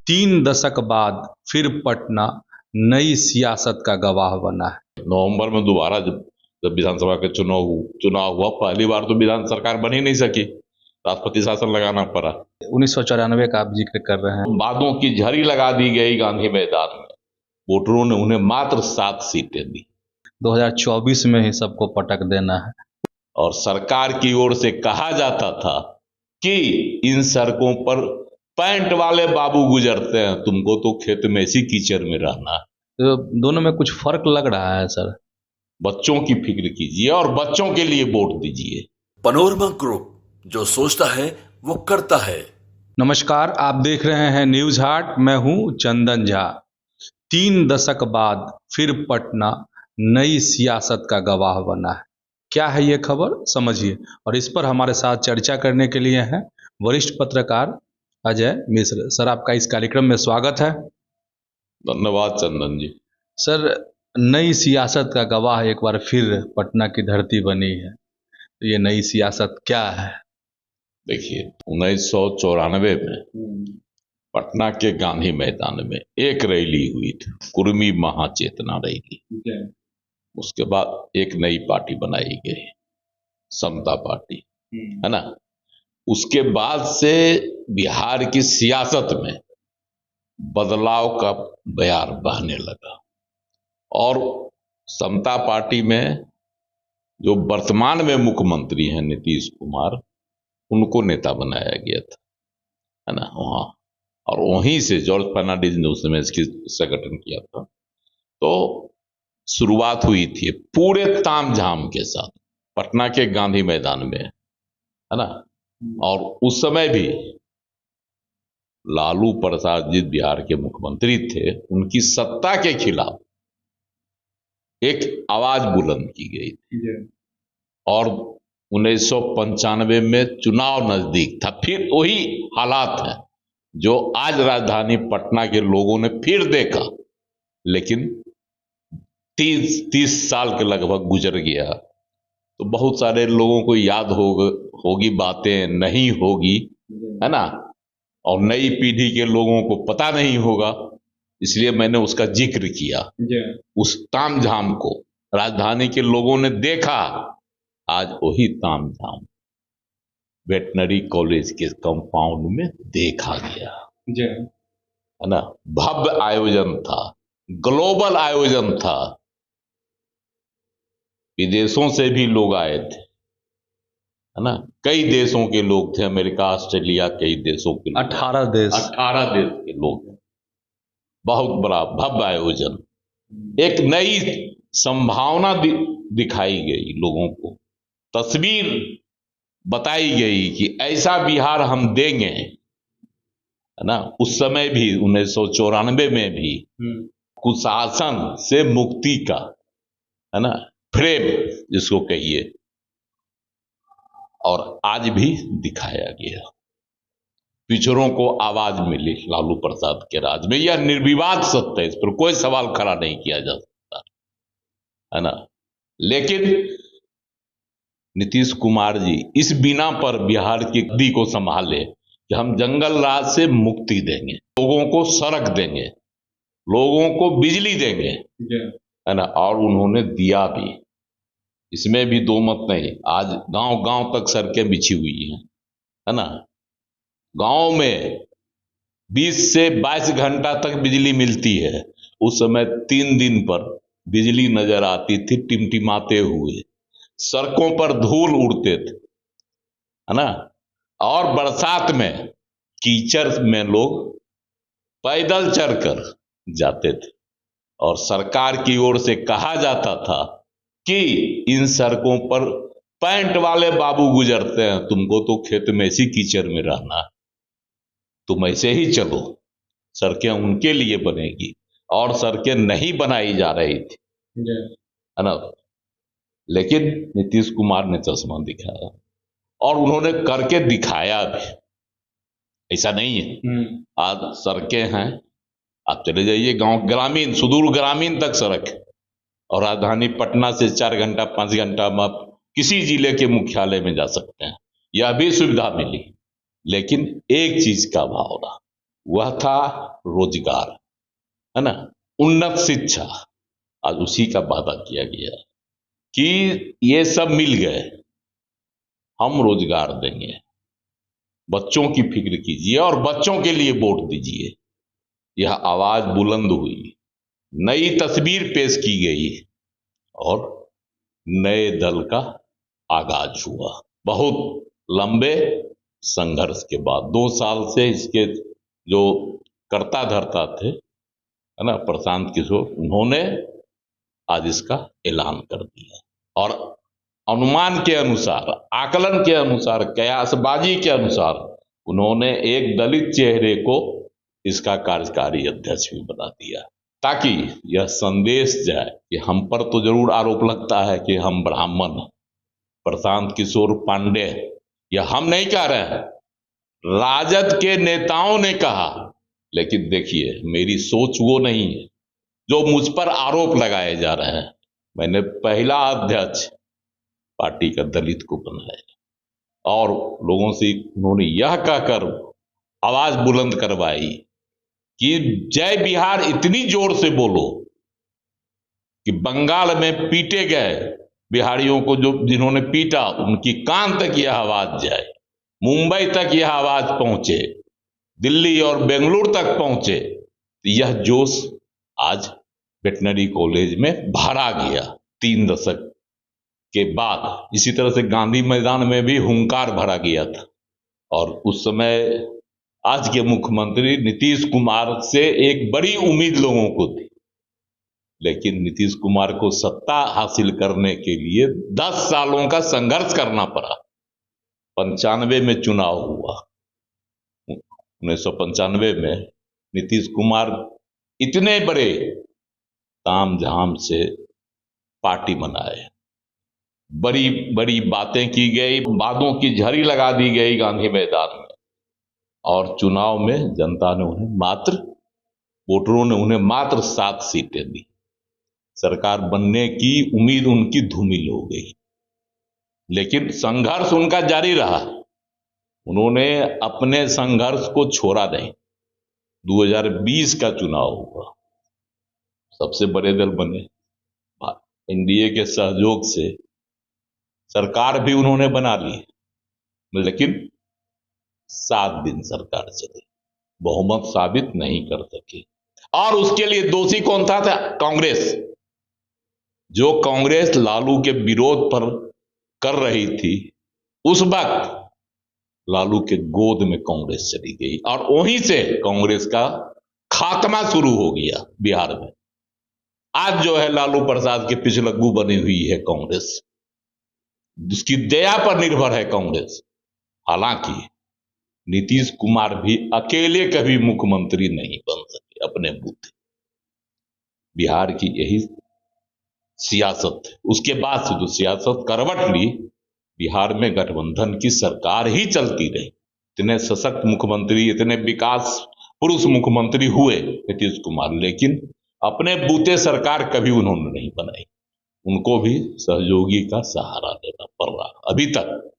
3 दशक बाद फिर पटना नई सियासत का गवाह बना है। नवंबर में दोबारा जब विधानसभा के चुनाव हुआ, पहली बार तो विधान सरकार बन ही नहीं सकी, राष्ट्रपति शासन लगाना पड़ा। 1994 का आप जिक्र कर रहे हैं। बादों की झड़ी लगा दी गई गांधी मैदान में, वोटरों ने उन्हें मात्र 7 सीटें दी। 2024 में ही सबको पटक देना है। और सरकार की ओर से कहा जाता था कि इन सड़कों पर पैंट वाले बाबू गुजरते हैं, तुमको तो खेत में इसी कीचड़ में रहना है। तो दोनों में कुछ फर्क लग रहा है सर। बच्चों की फिक्र कीजिए और बच्चों के लिए वोट दीजिए। पनोरमा ग्रुप, जो सोचता है वो करता है। नमस्कार, आप देख रहे हैं न्यूज हाट। मैं हूं चंदन झा। 3 दशक बाद फिर पटना नई सियासत का गवाह बना है। क्या है ये खबर, समझिए। और इस पर हमारे साथ चर्चा करने के लिए हैं वरिष्ठ पत्रकार अजय मिश्र। सर, आपका इस कार्यक्रम में स्वागत है। धन्यवाद चंदन जी। सर, नई सियासत का गवाह एक बार फिर पटना की धरती बनी है, तो ये नई सियासत क्या है? देखिए, 1994 में पटना के गांधी मैदान में एक रैली हुई थी, कुर्मी महाचेतना रैली। उसके बाद एक नई पार्टी बनाई गई, समता पार्टी, है ना। उसके बाद से बिहार की सियासत में बदलाव का बयार बहने लगा और समता पार्टी में जो वर्तमान में मुख्यमंत्री हैं नीतीश कुमार, उनको नेता बनाया गया था, है ना, वहाँ। और वहीं से जॉर्ज फर्नांडिस ने उस समय इसका गठन किया था। तो शुरुआत हुई थी पूरे तामझाम के साथ पटना के गांधी मैदान में, है ना। और उस समय भी लालू प्रसाद जी बिहार के मुख्यमंत्री थे, उनकी सत्ता के खिलाफ एक आवाज बुलंद की गई थी। और 1995 में चुनाव नजदीक था, फिर वही हालात हैं जो आज राजधानी पटना के लोगों ने फिर देखा। लेकिन 30 साल के लगभग गुजर गया, तो बहुत सारे लोगों को याद होगी बातें, नहीं होगी, है ना। और नई पीढ़ी के लोगों को पता नहीं होगा, इसलिए मैंने उसका जिक्र किया। उस तामझाम को राजधानी के लोगों ने देखा। आज वही तामझाम वेटनरी कॉलेज के कंपाउंड में देखा गया, है ना। भव्य आयोजन था, ग्लोबल आयोजन था, विदेशों से भी लोग आए थे, है ना। कई देशों के लोग थे, अमेरिका, ऑस्ट्रेलिया, कई देशों के 18 देश 18 देश के लोग। बहुत बड़ा भव्य आयोजन, एक नई संभावना दिखाई गई लोगों को, तस्वीर बताई गई कि ऐसा बिहार हम देंगे, है ना। उस समय भी 1994 में भी कुशासन से मुक्ति का, है ना, फ्रेम जिसको कहिए, और आज भी दिखाया गया। पिछड़ों को आवाज मिली लालू प्रसाद के राज में, यह निर्विवाद सत्य है, इस पर कोई सवाल खड़ा नहीं किया जा सकता, है ना। लेकिन नीतीश कुमार जी इस बिना पर बिहार की गद्दी को संभाले कि हम जंगल राज से मुक्ति देंगे, लोगों को सड़क देंगे, लोगों को बिजली देंगे, है ना। और उन्होंने दिया भी, इसमें भी दो मत नहीं। आज गांव गांव तक सड़कें बिछी हुई हैं, है ना। गांव में 20 से 22 घंटा तक बिजली मिलती है। उस समय 3 दिन पर बिजली नजर आती थी टिमटिमाते हुए, सड़कों पर धूल उड़ते थे, है ना। और बरसात में कीचड़ में लोग पैदल चलकर जाते थे, और सरकार की ओर से कहा जाता था कि इन सड़कों पर पैंट वाले बाबू गुजरते हैं, तुमको तो खेत में इसी कीचड़ में रहना है, तुम ऐसे ही चलो, सड़कें उनके लिए बनेगी। और सड़कें नहीं बनाई जा रही थी, है ना। लेकिन नीतीश कुमार ने चश्मा दिखाया और उन्होंने करके दिखाया भी। ऐसा नहीं है, आज सड़कें हैं, आप चले जाइए गांव, ग्रामीण, सुदूर ग्रामीण तक सड़क है। और राजधानी पटना से 4 घंटा 5 घंटा में आप किसी जिले के मुख्यालय में जा सकते हैं, यह भी सुविधा मिली। लेकिन एक चीज का अभाव रहा, वह था रोजगार, है ना, उन्नत शिक्षा। आज उसी का वादा किया गया कि ये सब मिल गए, हम रोजगार देंगे, बच्चों की फिक्र कीजिए और बच्चों के लिए वोट दीजिए। यह आवाज बुलंद हुई, नई तस्वीर पेश की गई और नए दल का आगाज हुआ। बहुत लंबे संघर्ष के बाद 2 साल से इसके जो कर्ता धर्ता थे, है ना, प्रशांत किशोर, उन्होंने आज इसका ऐलान कर दिया और अनुमान के अनुसार, आकलन के अनुसार, कयासबाजी के अनुसार उन्होंने एक दलित चेहरे को इसका कार्यकारी अध्यक्ष भी बना दिया, ताकि यह संदेश जाए कि हम पर तो जरूर आरोप लगता है कि हम ब्राह्मण, प्रशांत किशोर पांडे, यह हम नहीं कह रहे हैं, राजद के नेताओं ने कहा। लेकिन देखिए, मेरी सोच वो नहीं है जो मुझ पर आरोप लगाए जा रहे हैं। मैंने पहला अध्यक्ष पार्टी का दलित को बनाया और लोगों से उन्होंने यह कहकर आवाज बुलंद करवाई कि जय बिहार इतनी जोर से बोलो कि बंगाल में पीटे गए बिहारियों को, जो जिन्होंने पीटा, उनकी कान तक यह आवाज जाए, मुंबई तक यह आवाज पहुंचे, दिल्ली और बेंगलुरु तक पहुंचे। तो यह जोश आज वेटनरी कॉलेज में भरा गया 3 दशक के बाद। इसी तरह से गांधी मैदान में भी हुंकार भरा गया था और उस समय आज के मुख्यमंत्री नीतीश कुमार से एक बड़ी उम्मीद लोगों को थी, लेकिन नीतीश कुमार को सत्ता हासिल करने के लिए 10 सालों का संघर्ष करना पड़ा। 95 में चुनाव हुआ, 1995 में नीतीश कुमार इतने बड़े तामझाम से पार्टी बनाए, बड़ी बड़ी बातें की गई, वादों की झड़ी लगा दी गई गांधी मैदान में, और चुनाव में जनता ने उन्हें मात्र, वोटरों ने उन्हें मात्र 7 सीटें दी। सरकार बनने की उम्मीद उनकी धूमिल हो गई, लेकिन संघर्ष उनका जारी रहा। उन्होंने अपने संघर्ष को छोड़ा नहीं। 2020 का चुनाव हुआ, सबसे बड़े दल बने, एनडीए के सहयोग से सरकार भी उन्होंने बना ली, लेकिन 7 दिन सरकार चली, बहुमत साबित नहीं कर सके। और उसके लिए दोषी कौन था? कांग्रेस। जो कांग्रेस लालू के विरोध पर कर रही थी, उस वक्त लालू के गोद में कांग्रेस चली गई और वहीं से कांग्रेस का खात्मा शुरू हो गया बिहार में। आज जो है लालू प्रसाद के पिछलग्गू बनी हुई है कांग्रेस, उसकी दया पर निर्भर है कांग्रेस। हालांकि नीतीश कुमार भी अकेले कभी मुख्यमंत्री नहीं बन सके अपने बुद्धि। बिहार की यही सियासत है। उसके बाद से जो सियासत करवट ली, बिहार में गठबंधन की सरकार ही चलती रही। इतने सशक्त मुख्यमंत्री, इतने विकास पुरुष मुख्यमंत्री हुए नीतीश कुमार, लेकिन अपने बूते सरकार कभी उन्होंने नहीं बनाई। उनको भी सहयोगी का सहारा लेना पड़ रहा अभी तक।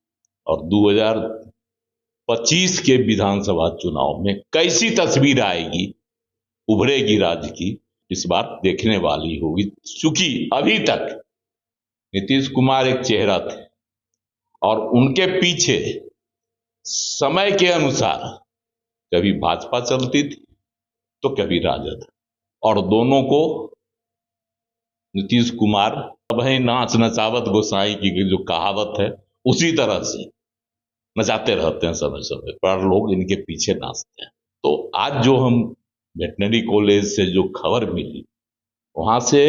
और 2025 के विधानसभा चुनाव में कैसी तस्वीर आएगी, उभरेगी राज्य की, इस बार देखने वाली होगी। चूंकि अभी तक नीतीश कुमार एक चेहरा थे और उनके पीछे समय के अनुसार कभी भाजपा चलती थी तो कभी राजद, और दोनों को नीतीश कुमार वही नाच नचावत गोसाई की जो कहावत है, उसी तरह से नचाते रहते हैं समय समय पर, लोग इनके पीछे नाचते हैं। तो आज जो हम वेटनरी कॉलेज से जो खबर मिली, वहां से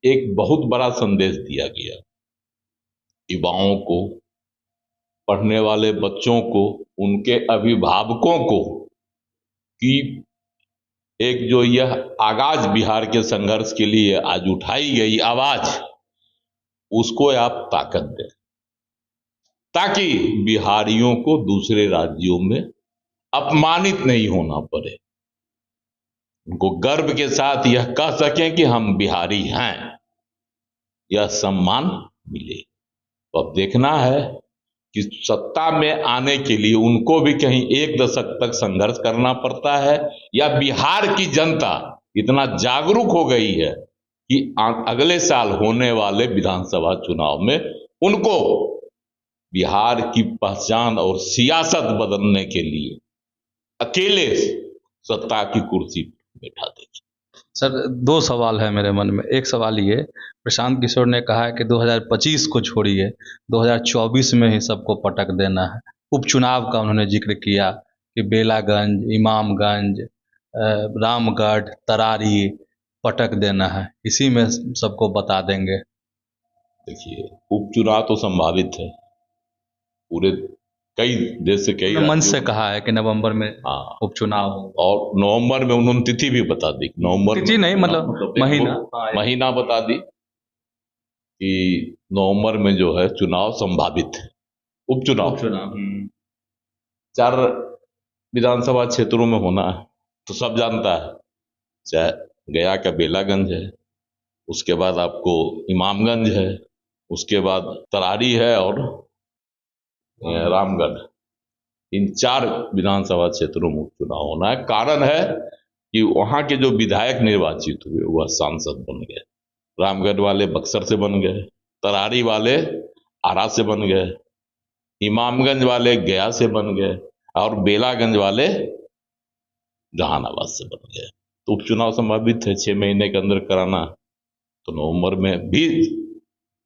एक बहुत बड़ा संदेश दिया गया युवाओं को, पढ़ने वाले बच्चों को, उनके अभिभावकों को, कि एक जो यह आगाज बिहार के संघर्ष के लिए आज उठाई गई आवाज, उसको आप ताकत दें, ताकि बिहारियों को दूसरे राज्यों में अपमानित नहीं होना पड़े। उनको गर्व के साथ यह कह सकें कि हम बिहारी हैं, यह सम्मान मिले। तो अब देखना है कि सत्ता में आने के लिए उनको भी कहीं एक दशक तक संघर्ष करना पड़ता है, या बिहार की जनता इतना जागरूक हो गई है कि अगले साल होने वाले विधानसभा चुनाव में उनको बिहार की पहचान और सियासत बदलने के लिए अकेले सत्ता की कुर्सी पर बैठा देगी। सर, दो सवाल है मेरे मन में। एक सवाल ये, प्रशांत किशोर ने कहा है कि 2025 को छोड़िए, 2024 में ही सबको पटक देना है। उपचुनाव का उन्होंने जिक्र किया कि बेलागंज, इमामगंज, रामगढ़, तरारी पटक देना है, इसी में सबको बता देंगे। देखिए, उपचुनाव तो संभावित है, पूरे कई देश से कई मंच से कहा है कि नवंबर में हाँ उपचुनाव हो, और नवंबर में उन्होंने तिथि भी बता दी। नवंबर तिथि नहीं, मतलब महीना बता दी कि नवंबर में जो है चुनाव संभावित है, उपचुनाव। 4 विधानसभा क्षेत्रों में होना है तो सब जानता है, चाहे गया का बेलागंज है, उसके बाद आपको इमामगंज है, उसके बाद तरारी है और रामगढ़। इन 4 विधानसभा क्षेत्रों में उपचुनाव होना है। कारण है कि वहां के जो विधायक निर्वाचित हुए वह सांसद बन गए। रामगढ़ वाले बक्सर से बन गए, तरारी वाले आरा से बन गए, इमामगंज वाले गया से बन गए और बेलागंज वाले जहानाबाद से बन गए। तो उपचुनाव संभावित है, 6 महीने के अंदर कराना, तो नवंबर में भी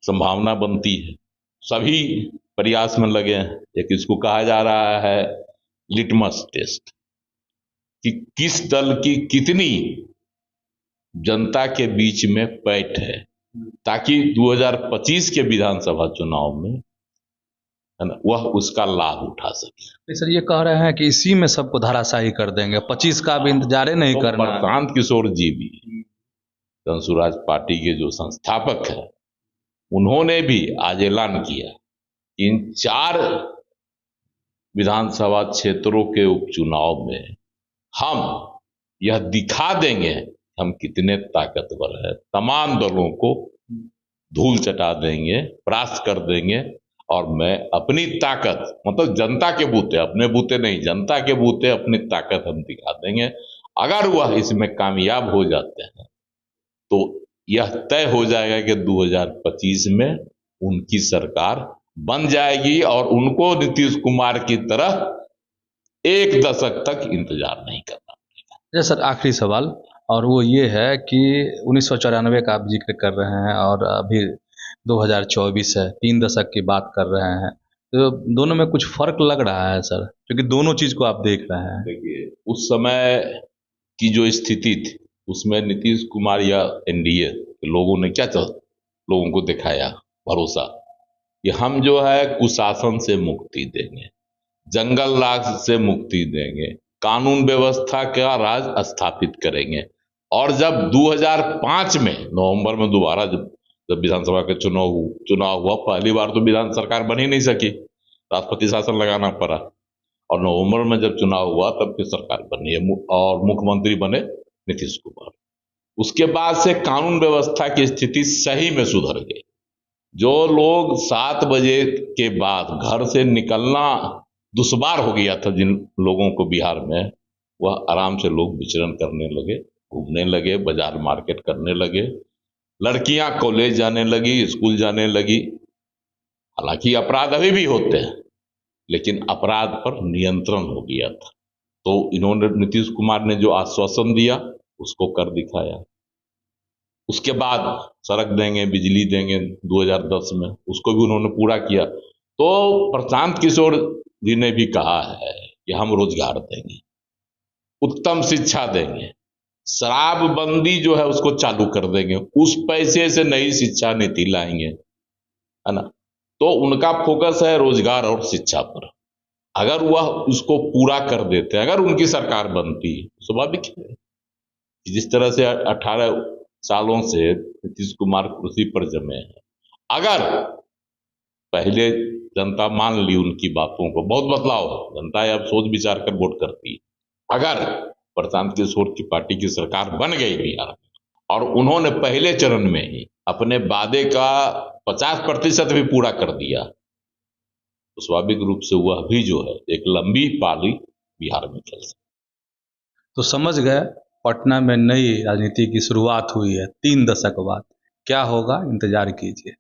संभावना बनती है। सभी प्रयास में लगे हैं। एक इसको कहा जा रहा है लिटमस टेस्ट, कि किस दल की कितनी जनता के बीच में पैठ है, ताकि 2025 के विधानसभा चुनाव में है ना, वह उसका लाभ उठा सके। सर, ये कह रहे हैं कि इसी में सबको धराशायी कर देंगे, 25 का भी इंतजार नहीं तो करना। प्रशांत किशोर जी भी जनसुराज पार्टी के जो संस्थापक हैं, उन्होंने भी आज ऐलान किया कि इन 4 विधानसभा क्षेत्रों के उपचुनाव में हम यह दिखा देंगे हम कितने ताकतवर है, तमाम दलों को धूल चटा देंगे, परास्त कर देंगे, और मैं अपनी ताकत, मतलब जनता के बूते, अपने बूते नहीं, जनता के बूते अपनी ताकत हम दिखा देंगे। अगर वह इसमें कामयाब हो जाते हैं तो यह तय हो जाएगा कि 2025 में उनकी सरकार बन जाएगी और उनको नीतीश कुमार की तरह 1 दशक तक इंतजार नहीं करना पड़ेगा। सर, आखिरी सवाल, और वो ये है कि 1994 का आप जिक्र कर रहे हैं और अभी 2024 है, 3 दशक की बात कर रहे हैं, तो दोनों में कुछ फर्क लग रहा है सर? क्योंकि दोनों चीज़ को आप देख रहे हैं। देखिए, उस समय की जो स्थिति थी उसमें नीतीश कुमार या एनडीए लोगों ने क्या लोगों को दिखाया भरोसा कि हम जो है कुशासन से मुक्ति देंगे, जंगल राज से मुक्ति देंगे, कानून व्यवस्था का राज स्थापित करेंगे। और जब 2005 में नवंबर में दोबारा जब विधानसभा के चुनाव हुआ, पहली बार तो विधान सरकार बन ही नहीं सकी, राष्ट्रपति शासन लगाना पड़ा, और नवंबर में जब चुनाव हुआ तब फिर सरकार बनी है और मुख्यमंत्री बने नीतीश कुमार। उसके बाद से कानून व्यवस्था की स्थिति सही में सुधर गई। जो लोग 7 बजे के बाद घर से निकलना दुश्वार हो गया था जिन लोगों को बिहार में, वह आराम से लोग विचरण करने लगे, घूमने लगे, बाजार मार्केट करने लगे, लड़कियां कॉलेज जाने लगी, स्कूल जाने लगी। हालांकि अपराध अभी भी होते हैं, लेकिन अपराध पर नियंत्रण हो गया था। तो इन्होंने, नीतीश कुमार ने जो आश्वासन दिया उसको कर दिखाया। उसके बाद सड़क देंगे, बिजली देंगे 2010 में, उसको भी उन्होंने पूरा किया। तो प्रशांत किशोर जी ने भी कहा है कि हम रोजगार देंगे, उत्तम शिक्षा देंगे, शराबबंदी जो है उसको चालू कर देंगे, उस पैसे से नई शिक्षा नीति लाएंगे, है ना। तो उनका फोकस है रोजगार और शिक्षा पर। अगर वह उसको पूरा कर देते, अगर उनकी सरकार बनती, स्वाभाविक है जिस तरह से 18 सालों से नीतीश कुमार कुर्सी पर जमे हैं, अगर पहले जनता मान ली उनकी बातों को, बहुत बदलाव है, जनता अब सोच विचार कर वोट करती है। अगर प्रशांत किशोर की पार्टी की सरकार बन गई बिहार में और उन्होंने पहले चरण में ही अपने वादे का 50% भी पूरा कर दिया, तो स्वाभाविक रूप से वह भी जो है एक लंबी पारी बिहार में खेल सकता। तो समझ गए, पटना में नई राजनीति की शुरुआत हुई है 3 दशक बाद। क्या होगा, इंतजार कीजिए।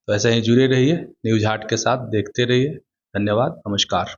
तो ऐसे ही जुड़े रहिए न्यूज़ हाट के साथ, देखते रहिए। धन्यवाद, नमस्कार।